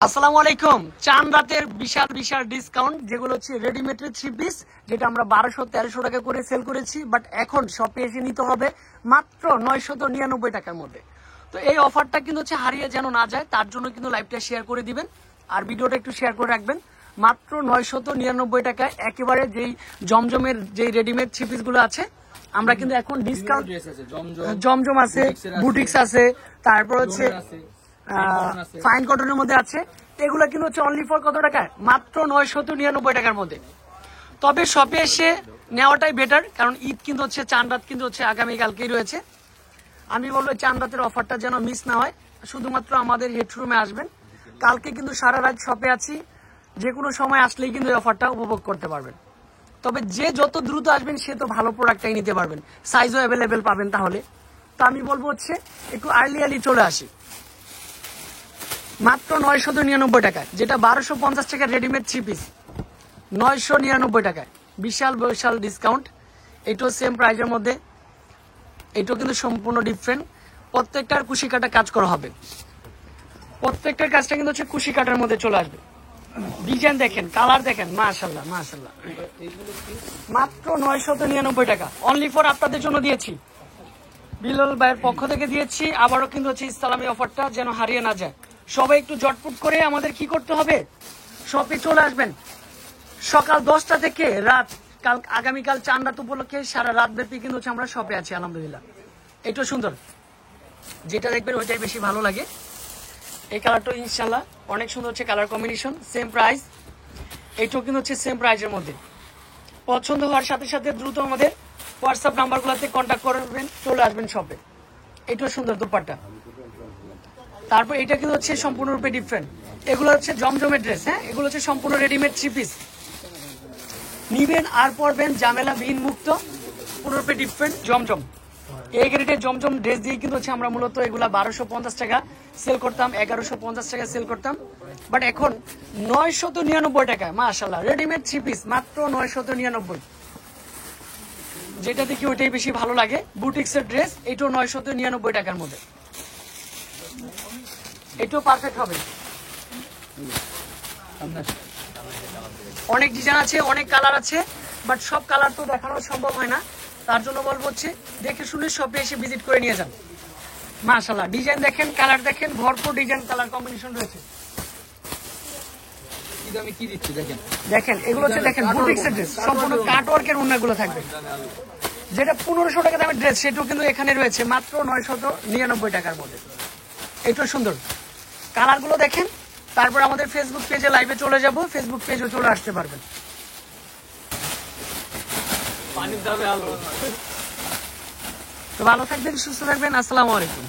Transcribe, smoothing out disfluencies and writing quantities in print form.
আসসালামু আলাইকুম। চান রাতের বিশাল বিশাল ডিসকাউন্ট, যেগুলো হচ্ছে রেডিমেডের 3 পিস, যেটা আমরা 1200-1300 টাকা করে সেল করেছি, বাট এখন শপে এসে নিতে হবে মাত্র 999 টাকার মধ্যে। তো এই অফারটা কিন্তু হচ্ছে হারিয়ে যেন না যায়, তার জন্য কিন্তু লাইভটা শেয়ার করে দিবেন আর ভিডিওটা একটু শেয়ার করে রাখবেন। মাত্র 999 টাকায় একেবারে যেই জমজমের যেই রেডিমেড 3 পিস গুলো আছে, আমরা কিন্তু এখন ডিসকাউন্ট, জমজম আছে, বুটিক্স আছে, তারপর হচ্ছে ফাইন কটনের মধ্যে আছে। এগুলো কিন্তু হচ্ছে অনলি ফর কত টাকায়? মাত্র 999 টাকার মধ্যে। তবে শপে এসে নেওয়াটাই বেটার, কারণ ঈদ কিন্তু হচ্ছে, চান রাত কিন্তু হচ্ছে আগামীকালকেই রয়েছে। আমি বলবো চান রাতের অফারটা যেন মিস না হয়, শুধুমাত্র আমাদের হেডরুমে আসবেন। কালকে কিন্তু সারা রাত শপে আছি, যে কোনো সময় আসলেই কিন্তু এই অফারটা উপভোগ করতে পারবেন। তবে যে যত দ্রুত আসবেন সে তো ভালো প্রোডাক্টটাই নিতে পারবেন, সাইজও অ্যাভেলেবেল পাবেন। তাহলে তো আমি বলবো হচ্ছে একটু আর্লি চলে আসি। মাত্র 999 টাকায়, যেটা 1250 টাকার রেডিমেড 3 পিস, 999 টাকায় বিশাল বিশাল ডিসকাউন্ট। এটাও সেম প্রাইসের মধ্যে, এটাও কিন্তু সম্পূর্ণ ডিফারেন্ট। প্রত্যেকটার কুশি কাটা কাজ করা হবে, প্রত্যেকটার কাজটা কিন্তু হচ্ছে কুশি কাটার মধ্যে চলে আসবে। ডিজাইন দেখেন, কালার দেখেন, মাশাআল্লাহ মাশাআল্লাহ। মাত্র 999 টাকা অনলি ফর আপনাদের জন্য দিয়েছি, বিলাল ভাইয়ের পক্ষ থেকে দিয়েছি। আবারও কিন্তু হচ্ছে ইসলামী অফারটা যেন হারিয়ে না যায়। সবাই একটু জটপট করে আমাদের কি করতে হবে, শপে চলে আসবেন সকাল 10টা থেকে রাত, আগামীকাল চান রাত উপলক্ষে সারা রাত ব্যাপী কিন্তু হচ্ছে আমরা শপে আছি। আলহামদুলিল্লাহ, এটাও সুন্দর, যেটা দেখবেন ওইটাই বেশি ভালো লাগে। এই কালারটা ইনশাল্লাহ অনেক সুন্দর হচ্ছে, কালার কম্বিনেশন সেম প্রাইস। এটাও কিন্তু হচ্ছে সেম প্রাইসের মধ্যে। পছন্দ হওয়ার সাথে সাথে দ্রুত আমাদের হোয়াটসঅ্যাপ নাম্বারগুলোতে কন্ট্যাক্ট করবেন, চলে আসবেন শপে। এটাও সুন্দর দুপাট্টা। তারপর এটা কিন্তু হচ্ছে সম্পূর্ণরূপে ডিফারেন্ট। এগুলো হচ্ছে জমজমের ড্রেস, হ্যাঁ, এগুলো হচ্ছে সম্পূর্ণ রেডিমেড 3 পিস। নিবেন আর পরবেন, ঝামেলা বিহীন মুক্ত, পুরোরূপে ডিফারেন্ট জমজম। এই গ্রেডের জমজম ড্রেস দিয়ে কিন্তু হচ্ছে আমরা মূলত এগুলা 1250 টাকা সেল করতাম, 1150 টাকা সেল করতাম, বাট এখন 999 টাকায় মাশাআল্লাহ রেডিমেড 3 পিস মাত্র 999। যেটা দেখি ওইটাই বেশি ভালো লাগে। বুটিক্সের ড্রেস, এটাও 999 টাকার মধ্যে, এটাও পারফেক্ট হবে। অনেক ডিজাইন আছে, অনেক কালার আছে, বাট সব কালার তো দেখানো সম্ভব হয় না। তার জন্য বলবো হচ্ছে দেখে শুনে শপে এসে ভিজিট করে নিয়ে যান। মাশাআল্লাহ ডিজাইন দেখেন, কালার দেখেন, ভরপুর ডিজাইন কালার কম্বিনেশন রয়েছে। দেখেন এগুলো হচ্ছে, দেখেন বুটিক্সের ড্রেস, সম্পূর্ণ কাট ওয়ার্কের ওড়নাগুলো থাকবে। যেটা 1500 টাকা দামের ড্রেস, সেটাও কিন্তু এখানে রয়েছে মাত্র 999 টাকার মধ্যে। এটাও সুন্দর, কালারগুলো দেখেন। তারপর আমাদের ফেসবুক পেজে লাইভে চলে যাব, ফেসবুক পেজে চলে আসতে পারবেন। তো ভালো থাকবেন, সুস্থ থাকবেন, আসসালামু আলাইকুম।